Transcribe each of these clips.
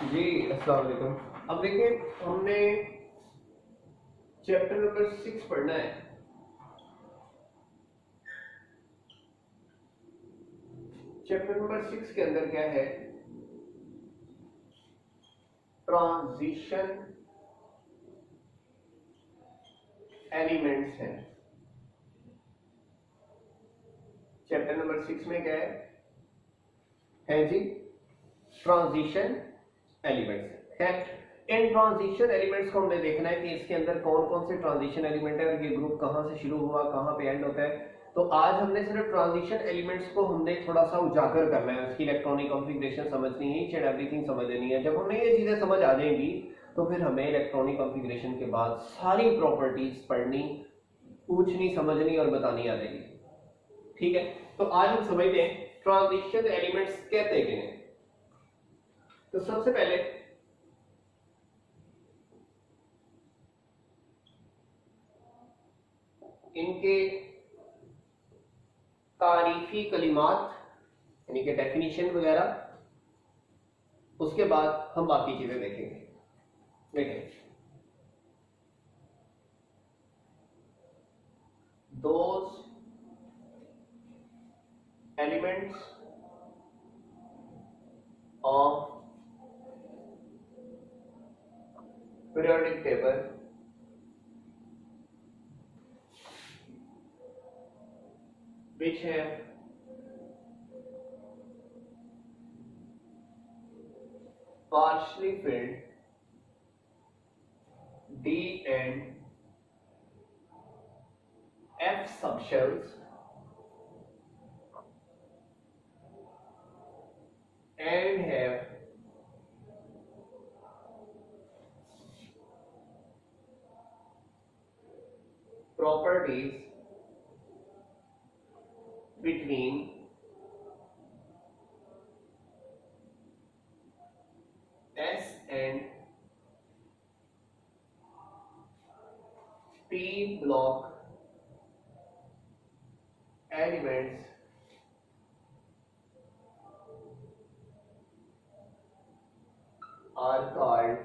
जी अस्सलाम वालेकुम। अब देखिए, हमने चैप्टर नंबर 6 पढ़ना है। चैप्टर नंबर 6 के अंदर क्या है? ट्रांजिशन एलिमेंट्स है। चैप्टर नंबर 6 में क्या है जी? ट्रांजिशन एलिमेंट्स है। इन ट्रांजिशन एलिमेंट्स को हमने देखना है कि इसके अंदर कौन कौन से ट्रांजिशन एलिमेंट है और ये ग्रुप कहाँ से शुरू हुआ, कहाँ पे एंड होता है। तो आज हमने सिर्फ ट्रांजिशन एलिमेंट्स को हमने थोड़ा सा उजागर करना है, उसकी इलेक्ट्रॉनिक कॉन्फ़िगरेशन समझनी है, ईच एंड एवरीथिंग समझ लेनी है। जब हमें ये चीजें समझ आ जाएंगी तो फिर हमें इलेक्ट्रॉनिक कॉन्फ़िगरेशन के बाद सारी प्रॉपर्टीज पढ़नी, पूछनी, समझनी और बतानी आ जाएगी। ठीक है, तो आज हम समझते हैं ट्रांजिशन एलिमेंट्स कहते हैं। तो सबसे पहले इनके तारीफी कलिमात यानी कि डेफिनेशन वगैरह, उसके बाद हम बाकी चीजें देखेंगे। देखें, those elements of periodic table which have partially filled D and F subshells and have properties between S and P block elements are called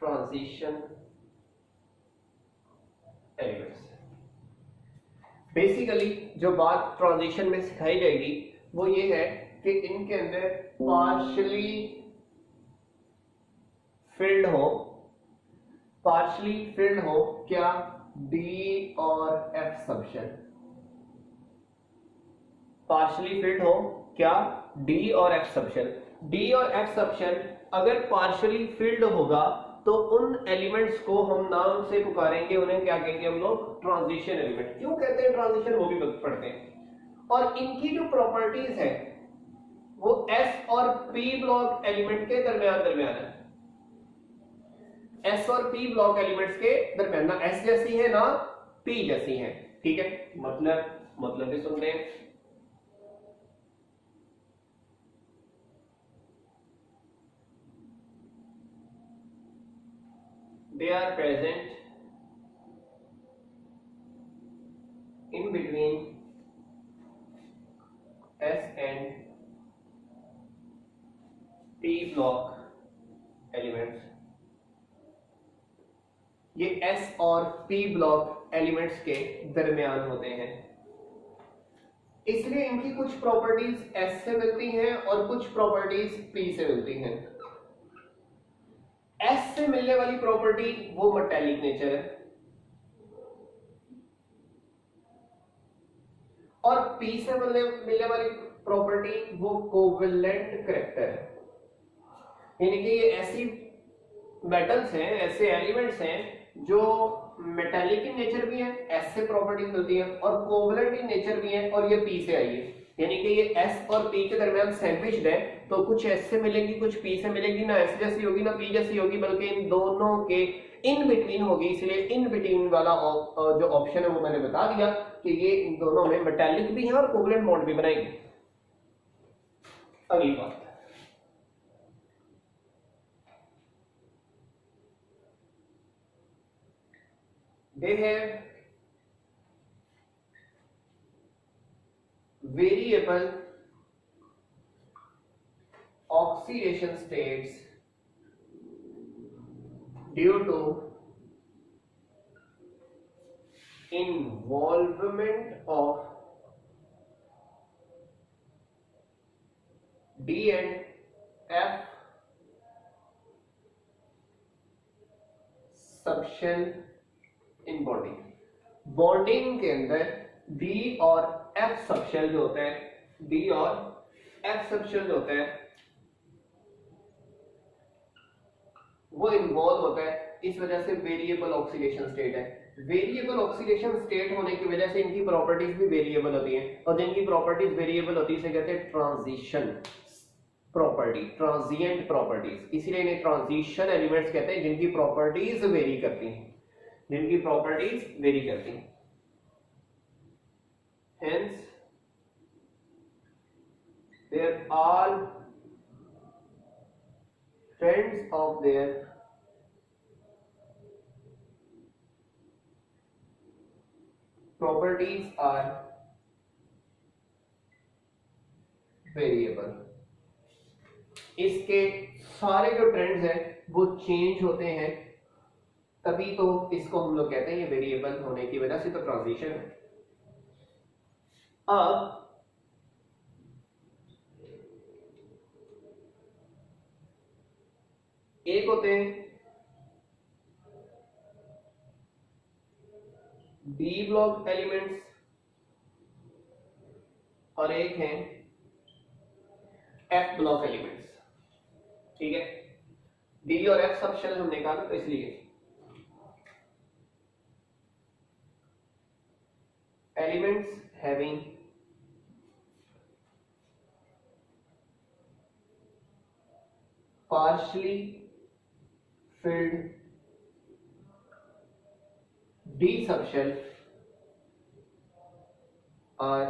transition elements. Basically जो बात ट्रांजिशन में सिखाई जाएगी वो ये है कि इनके अंदर पार्शली फिल्ड हो क्या? डी और एफ सबशेल। पार्शली फिल्ड हो क्या? डी और एफ सबशेल। डी और एफ सबशेल अगर पार्शली फिल्ड होगा तो उन एलिमेंट्स को हम नाम से पुकारेंगे, उन्हें क्या कहेंगे हम लोग? Transition element. क्यों कहते हैं ट्रांजिशन, वो भी पढ़ते हैं। और इनकी जो प्रॉपर्टीज है वो एस और पी ब्लॉक एलिमेंट के दरमियान है। एस और पी ब्लॉक एलिमेंट्स के दरमियान, ना एस जैसी है ना पी जैसी है। ठीक है, मतलब भी सुन रहे हैं। They are present in between S and P block elements। ये S और P ब्लॉक एलिमेंट्स के दरमियान होते हैं, इसलिए इनकी कुछ प्रॉपर्टीज S से मिलती हैं और कुछ प्रॉपर्टीज P से मिलती हैं। S से मिलने वाली प्रॉपर्टी वो मेटालिक नेचर है और P से मिलने वाली प्रॉपर्टी वो कोवेलेंट करैक्टर है। यानी कि ये ऐसी मेटल्स हैं, ऐसे एलिमेंट्स हैं जो मेटालिक इन नेचर भी हैं, S से प्रॉपर्टी मिलती है, और कोवेलेंट इन नेचर भी हैं और ये P से आई है। यानी कि ये S और P के दरमियान सैंडविच्ड है, तो कुछ S से मिलेगी कुछ P से मिलेगी, ना S जैसी होगी ना P जैसी होगी, बल्कि इन दोनों के इन बिटवीन होगी। इसलिए इन बिटवीन वाला जो ऑप्शन है वो मैंने बता दिया कि ये इन दोनों में मेटालिक भी है और कोवेलेंट बॉन्ड भी बनाएंगे। अगली बात, they have variable oxidation states due to involvement of D and F subshell in bonding. Bonding के अंदर डी और एफ सबशेल जो होता है, डी और एफ सबशेल जो होता है वो इन्वॉल्व होता है, इस वजह से वेरिएबल ऑक्सीडेशन स्टेट है। वेरिएबल ऑक्सीडेशन स्टेट होने की वजह से इनकी प्रॉपर्टीज भी वेरिएबल होती हैं, और जिनकी प्रॉपर्टीज वेरिएबल होती है इसे कहते हैं ट्रांजिशन प्रॉपर्टी, ट्रांजिएंट प्रॉपर्टीज। इसीलिए इन्हें ट्रांजिशन एलिमेंट्स कहते हैं, जिनकी प्रॉपर्टीज वेरी करती हैं, जिनकी प्रॉपर्टीज वेरी करती हैं। Hence, they are all friends of their properties are variable। इसके सारे जो ट्रेंड्स हैं वो चेंज होते हैं, तभी तो इसको हम लोग कहते हैं ये वेरिएबल होने की वजह से तो ट्रांजिशन है। अब एक होते हैं डी ब्लॉक एलिमेंट्स और एक हैं एफ ब्लॉक एलिमेंट्स। ठीक है, डी और एफ सबशेल हम निकाला तो इसलिए elements having partially filled D subshell are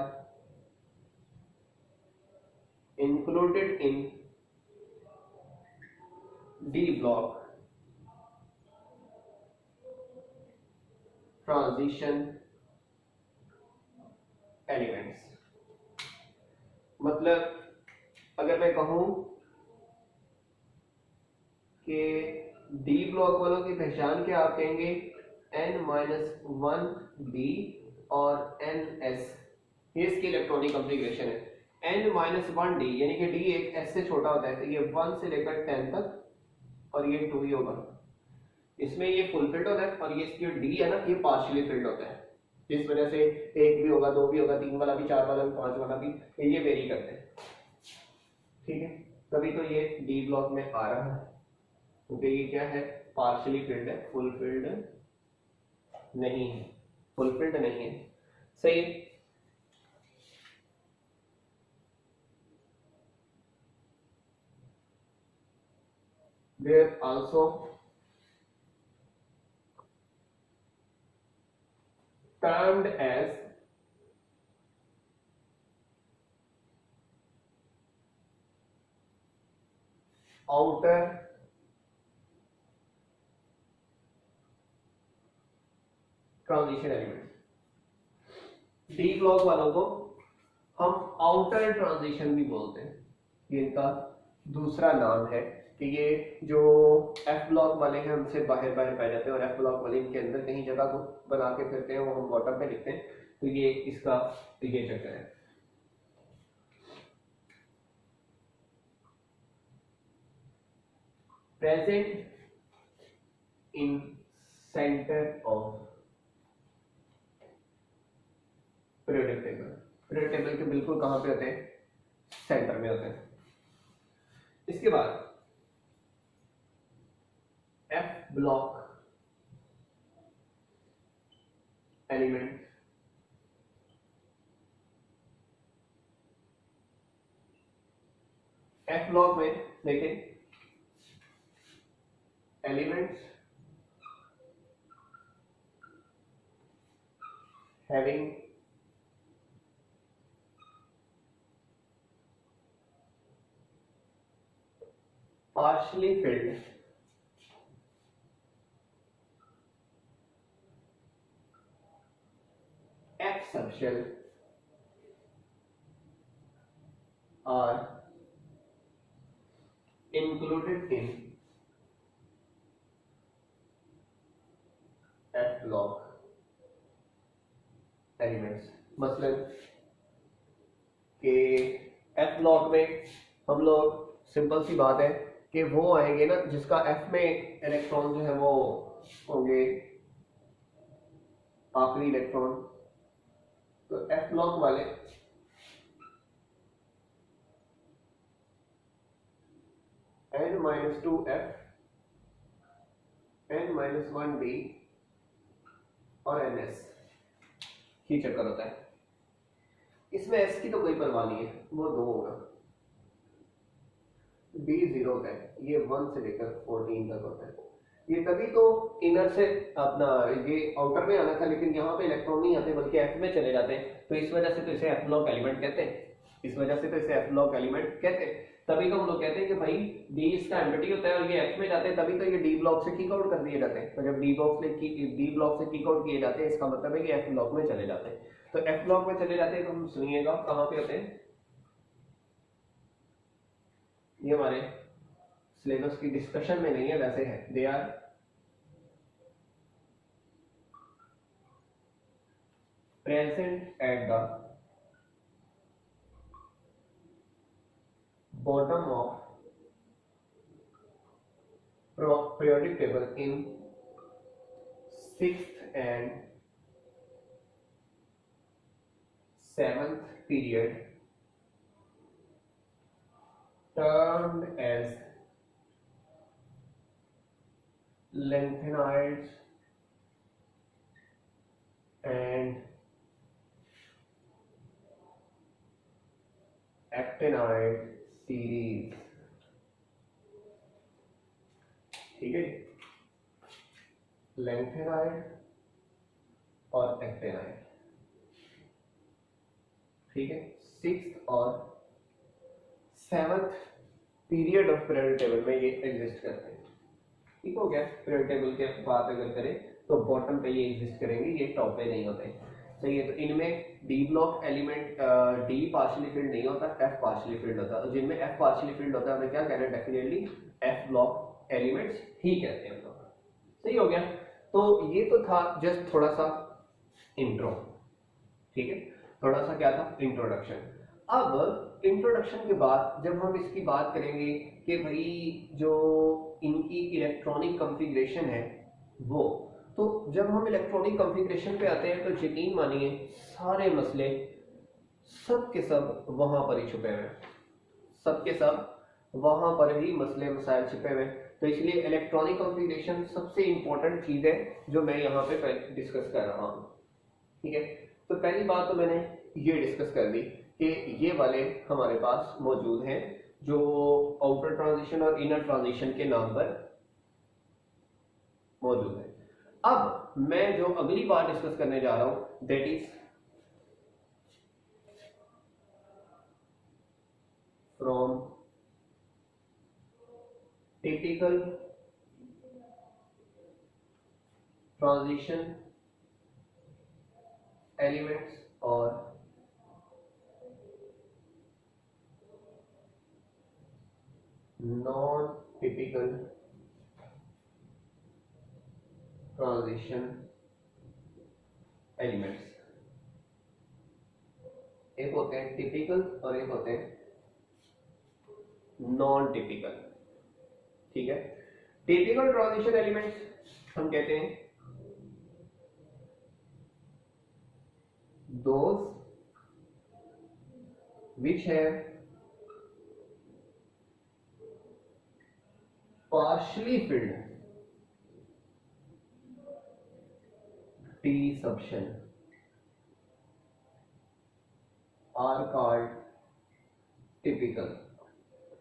included in D block transition elements। मतलब अगर मैं कहूं कि डी ब्लॉक वालों की पहचान क्या आप कहेंगे n-1 d और ns, ये इसकी इलेक्ट्रॉनिक कॉन्फ़िगरेशन है। n-1 d यानी कि d एक s से छोटा होता है, तो ये 1 से लेकर 10 तक और ये 2 ही होगा। इसमें ये फुल फिल्ड होता है और ये इसकी d है ना, ये पार्शियली फिल्ड होता है, जिस वजह से 1 भी होगा, 2 भी होगा, 3 वाला भी, 4 वाला भी, 5 वाला भी, ये वेरी करते हैं। ठीक है, तभी तो ये डी ब्लॉक में आ रहा है, क्योंकि ये क्या है, पार्शियली फिल्ड है, फुल फिल्ड नहीं है, फुल फिल्ड नहीं है। सही। There also termed as outer transition element. D block वालों को हम आउटर ट्रांजिशन भी बोलते हैं, ये इनका दूसरा नाम है कि ये जो एफ ब्लॉक वाले हैं हमसे बाहर बाहर पाए जाते हैं, और एफ ब्लॉक वाले इनके अंदर कहीं जगह को बना के फिरते हैं, वो हम बॉटम पे लिखते हैं, तो ये इसका ये चक्कर है। Present in centre of periodic table. Periodic table के बिल्कुल कहां पे होते हैं, सेंटर में होते हैं। इसके बाद F block element, F block में देखें elements having partially filled F subshell are included in F block elements. मसलन कि F ब्लॉक में हम लोग सिंपल सी बात है कि वो आएंगे ना जिसका F में इलेक्ट्रॉन जो है वो होंगे आखिरी इलेक्ट्रॉन, तो F ब्लॉक वाले n-2f n-1d और ns ही चक्कर होता है। इसमें s की तो कोई परवाह नहीं है, वो 2 होगा, d 0 होता है, ये 1 से लेकर 14 तक होता है। ये तभी तो इनर से अपना ये आउटर में आना था, लेकिन यहाँ पे इलेक्ट्रॉन नहीं आते बल्कि f में चले जाते हैं, तो इस वजह से तो इसे f ब्लॉक एलिमेंट कहते हैं, इस वजह से तो इसे f ब्लॉक एलिमेंट कहते हैं। तभी तो हम लोग कहते हैं कि भाई d इसका एम्प्टी होता है और ये f में जाते हैं, तभी तो ये d ब्लॉक से किक आउट कर दिए जाते हैं। तो जब d ब्लॉक से किक आउट किए जाते हैं, इसका मतलब है कि f ब्लॉक में चले जाते हैं। तो f ब्लॉक में चले जाते हैं तो हम सुनिएगा कहाँ पे होते हैं, ये हमारे सिलेबस की डिस्कशन में नहीं है, वैसे है, they are present at the bottom of periodic table in 6th and 7th period, termed as lanthanides and actinide series। ठीक है, लैंथेनाइड और एक्टिनाइड, ठीक है, 6th और 7th period of period table में ये एग्जिस्ट करते हैं। ठीक हो गया, पीरियड टेबल के बात अगर करें तो बॉटम पे ये एग्जिस्ट करेंगे, ये टॉप पे नहीं होते। सही है, तो इनमें D block element D partially field नहीं होता, एफ पार्शियली फिल्ड होता है। तो जिनमें एफ पार्शियली फिल्ड होता है उन्हें क्या कहना है, डेफिनेटली एफ ब्लॉक एलिमेंट्स ही कहते हैं हम लोग। सही हो गया, तो ये तो था जस्ट थोड़ा सा इंट्रो, ठीक है, थोड़ा सा क्या था, इंट्रोडक्शन। अब इंट्रोडक्शन के बाद जब हम इसकी बात करेंगे कि भाई जो इनकी इलेक्ट्रॉनिक कॉन्फ़िगरेशन है वो, तो जब हम इलेक्ट्रॉनिक कॉन्फ़िगरेशन पे आते हैं तो यकीन मानिए सारे मसले सब के सब वहां पर ही छुपे हुए हैं, सब के सब वहां पर ही मसले मसाइल छुपे हुए हैं। तो इसलिए इलेक्ट्रॉनिक कॉन्फ़िगरेशन सबसे इंपॉर्टेंट चीज है जो मैं यहाँ पे डिस्कस कर रहा हूँ। ठीक है, तो पहली बात तो मैंने ये डिस्कस कर दी कि ये वाले हमारे पास मौजूद हैं जो आउटर ट्रांजिशन और इनर ट्रांजिशन के नाम पर मौजूद है। अब मैं जो अगली बात डिस्कस करने जा रहा हूं that is from typical transition elements और नॉन टिपिकल ट्रांजिशन एलिमेंट्स। एक होते हैं टिपिकल और एक होते हैं नॉन टिपिकल। ठीक है, टिपिकल ट्रांजिशन एलिमेंट्स हम कहते हैं those which have partially filled T subshell are called typical।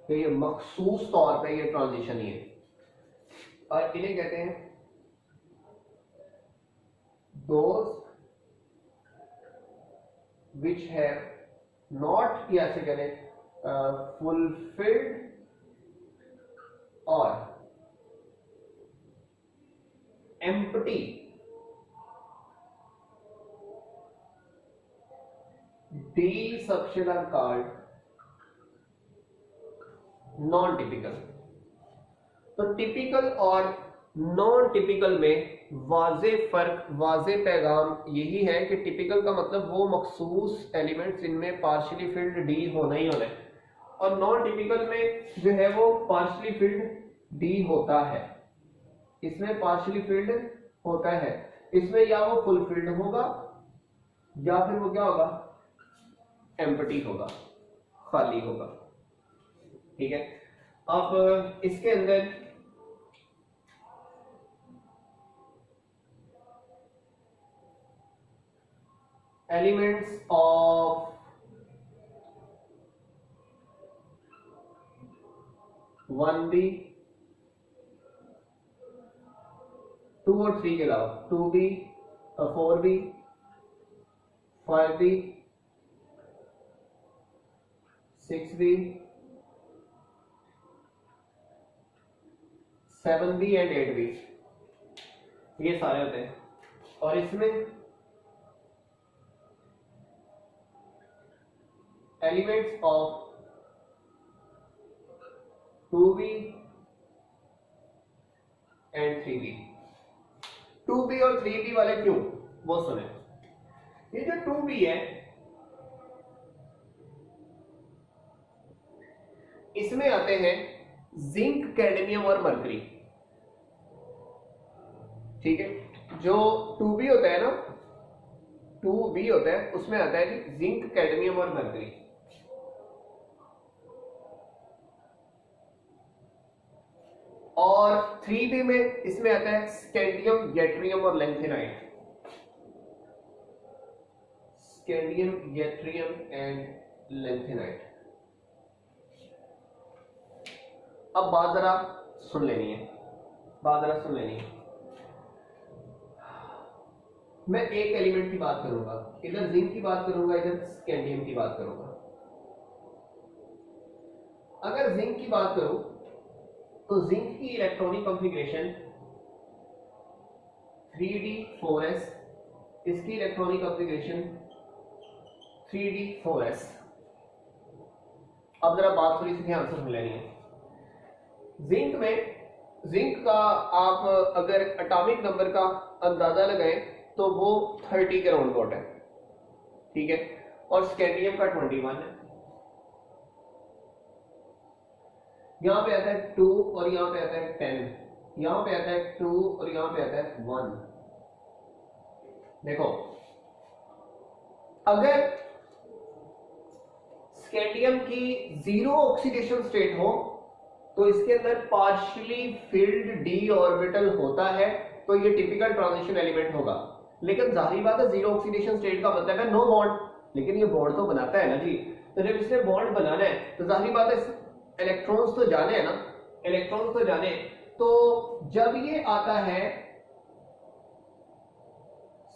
तो ये मखसूस तौर पे ये ट्रांजिशन ही है और इन्हें कहते हैं those which have not, या ऐसे करें fulfilled or empty D subshell are called non typical. तो टिपिकल और नॉन टिपिकल में वाजे फर्क, वाजे पैगाम यही है कि टिपिकल का मतलब वो मखसूस एलिमेंट्स इनमें पार्शियली फिल्ड डी होना ही होना है, और नॉन टिपिकल में जो है वो पार्शियली फिल्ड डी होता है, इसमें पार्शियली फिल्ड होता है। इसमें या वो फुल फिल्ड होगा या फिर वो क्या होगा, एम्प्टी होगा, खाली होगा। ठीक है, अब इसके अंदर एलिमेंट्स ऑफ 1B 2 और 3 के अलावा 2B 4B 5B 6B 7B and 8B, ये सारे होते हैं। और इसमें elements of 2B and 3B। 2B और 3B वाले क्यों, वो सुने। ये जो 2B है इसमें आते हैं जिंक, कैडमियम और मरकरी। ठीक है, जो 2B होता है ना, 2B होता है उसमें आता है कि जिंक, कैडमियम और मरकरी। और 3B में इसमें आता है स्कैंडियम, यट्रियम और lanthanide. Scandium, yttrium and lanthanide. अब बात जरा सुन लेनी है, बात जरा सुन लेनी है। मैं एक एलिमेंट की बात करूंगा, इधर जिंक की बात करूंगा, इधर स्कैंडियम की बात करूंगा। अगर जिंक की बात करूं तो जिंक की इलेक्ट्रॉनिक कॉन्फ़िगरेशन 3d4s, इसकी इलेक्ट्रॉनिक कॉन्फ़िगरेशन 3d4s। अब जरा बात थोड़ी सी ध्यान से सुन लेनी है। जिंक में, जिंक का आप अगर एटॉमिक नंबर का अंदाजा लगाएं तो वो 30 के राउंड अबाउट है। ठीक है, और स्कैंडियम का 21 है। यहां पे आता है 2 और यहां पे आता है 10, यहां पे आता है 2 और यहां पे आता है 1। देखो, अगर स्कैंडियम की 0 ऑक्सीडेशन स्टेट हो तो इसके अंदर पार्शियली फिल्ड d ऑर्बिटल होता है, तो ये टिपिकल ट्रांजिशन एलिमेंट होगा। लेकिन जाहिर बात है 0 ऑक्सीडेशन स्टेट का मतलब है नो बॉन्ड, लेकिन ये बॉन्ड तो बनाता है ना जी। तो जब इसने बॉन्ड बनाना है तो जाहिर बात है इलेक्ट्रॉन्स तो जाने हैं ना, इलेक्ट्रॉन्स तो जाने। तो जब ये आता है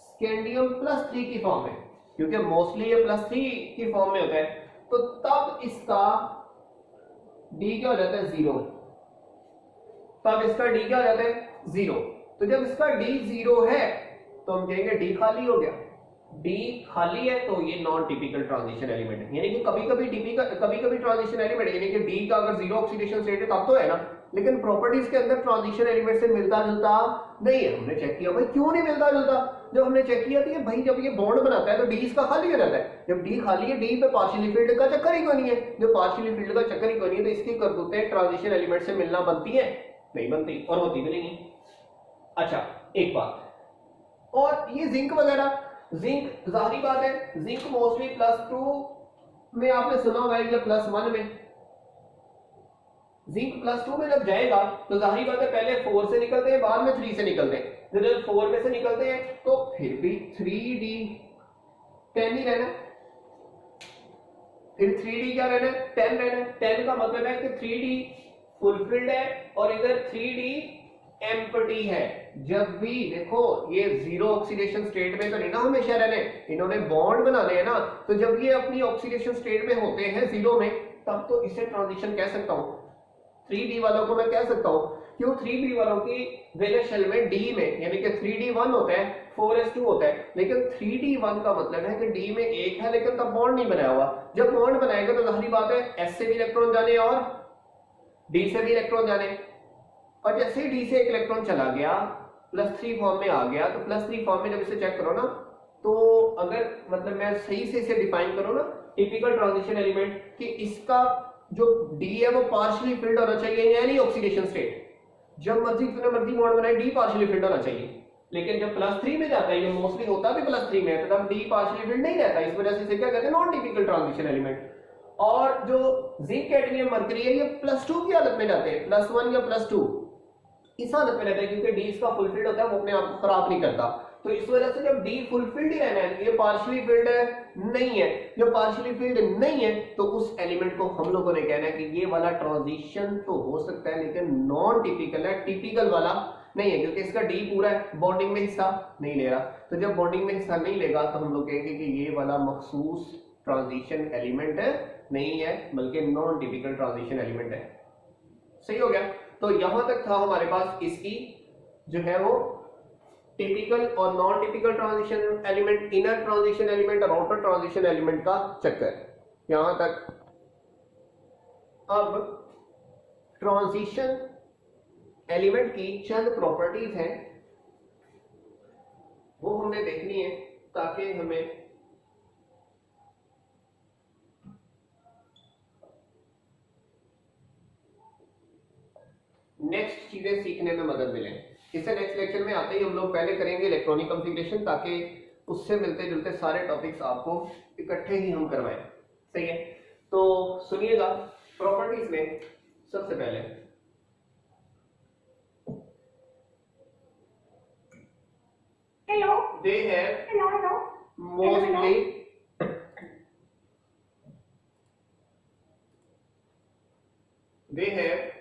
स्कैंडियम +3 की फॉर्म में, क्योंकि मोस्टली ये +3 की फॉर्म में होता है, तो तब इसका D क्या हो जाता है 0। तब इसका D क्या हो जाता है 0। तो जब इसका D 0 है तो हम कहेंगे D खाली हो गया। D खाली है तो ये नॉन टिपिकल ट्रांजिशन एलिमेंट है। यानी कि कभी कभी ट्रांजिशन एलिमेंट, यानी कि D का अगर 0 ऑक्सीडेशन स्टेट है तब तो है ना, लेकिन प्रॉपर्टीज के अंदर ट्रांजिशन एलिमेंट से मिलता जुलता नहीं है। हमने चेक किया भाई क्यों नहीं मिलता जुलता। जब हमने चेक किया तो भाई जब ये बॉन्ड बनाता है तो D इसका खाली हो जाता है। जब D खाली है, D पे पार्शियली फील्ड का चक्कर ही कोई नहीं है। जब पार्शियली फील्ड का चक्कर ही कोई नहीं है तो इसकी करतूतें ट्रांजिशन एलिमेंट से मिलना बनती है? नहीं बनती, और होती भी नहीं है। अच्छा, एक बात और, ये जिंक वगैरह, जिंक जाहिर बात है जिंक मोस्टली +2 में आपने सुना होगा या +1 में। जिंक +2 में जब जाएगा तो जाहिर बात है पहले 4 से निकलते हैं, बाद में 3 से निकलते हैं। जब 4 में से निकलते हैं तो फिर भी 3d10 ही रहना, फिर 3d क्या रहना है 10 रहना। 10 का मतलब है कि 3d फुलफिल्ड है और इधर 3d एम्प्टी है। जब भी देखो ये 0 ऑक्सीडेशन स्टेट में तो नहीं ना हमेशा रहने, इन्होंने बॉन्ड बनाने हैं ना। तो जब ये अपनी ऑक्सीडेशन स्टेट में होते हैं 0 में, तब तो इसे ट्रांजिशन कह सकता हूं। 3d वालों को मैं कह सकता हूं, क्यों 3d वालों की वैलेंस शेल में d में, यानी कि 3d1 होता है 4s2 होता है, लेकिन 3d1 का मतलब है कि d में 1 है लेकिन तब बॉन्ड नहीं बनाया हुआ। जब बॉन्ड बनाएगा तो जाहिर बात है s से भी इलेक्ट्रॉन जाने और डी से भी इलेक्ट्रॉन जाने, और जैसे ही डी से एक इलेक्ट्रॉन चला गया +3 फॉर्म में आ गया, तो +3 फॉर्म में जब इसे चेक करो ना, तो अगर मतलब मैं सही से इसे डिफाइन करूं ना टिपिकल ट्रांजिशन एलिमेंट, कि इसका जो डी है वो पार्शियली फिल्ड होना चाहिए इन एनी ऑक्सीडेशन स्टेट। जब मर्जी बॉन्ड बनाए डी पार्शियली फिल्ड होना चाहिए, लेकिन जब +3 में जाता है, ये मोस्टली होता भी +3 में है, तो तब डी पार्शियली फिल्ड नहीं रहता। इस वजह से इसे क्या कहते हैं, नॉन टिपिकल ट्रांजिशन एलिमेंट। और जो जिंक कैडमियम मरकरी है, ये +2 की हालत में जाते हैं, +1 या +2 इस हालत में रहता है, क्योंकि डी इसका फुलफिल्ड होता है, वो अपने आप को खराब नहीं करता। तो इस वजह से जब डी फुलफिल्ड ही रहना है, ये पार्शियली फिल्ड नहीं है, जब पार्शियली फिल्ड नहीं है तो उस एलिमेंट को हम लोगों ने कहना है कि ये वाला ट्रांजिशन तो हो सकता है लेकिन नॉन टिपिकल है, टिपिकल वाला नहीं है, क्योंकि इसका डी पूरा है, बॉन्डिंग में हिस्सा नहीं ले रहा। तो जब बॉन्डिंग में हिस्सा नहीं लेगा तो हम लोग कहेंगे कि ये वाला मखसूस ट्रांजिशन एलिमेंट नहीं है, बल्कि नॉन टिपिकल ट्रांजिशन एलिमेंट है। सही हो गया। तो यहां तक था हमारे पास इसकी जो है वो टिपिकल और non typical transition element, inner transition element और आउटर ट्रांजिशन एलिमेंट का चक्कर, यहां तक। अब ट्रांजिशन एलिमेंट की चंद प्रॉपर्टीज हैं, वो हमने देखनी है ताकि हमें नेक्स्ट चीजें सीखने में मदद मिले। इसे नेक्स्ट लेक्चर में आते ही हम लोग पहले करेंगे इलेक्ट्रॉनिक कॉन्फ़िगरेशन, ताकि उससे मिलते जुलते सारे टॉपिक्स आपको इकट्ठे ही हम करवाएं। सही है, तो सुनिएगा। प्रॉपर्टीज में सबसे पहले they have mostly they have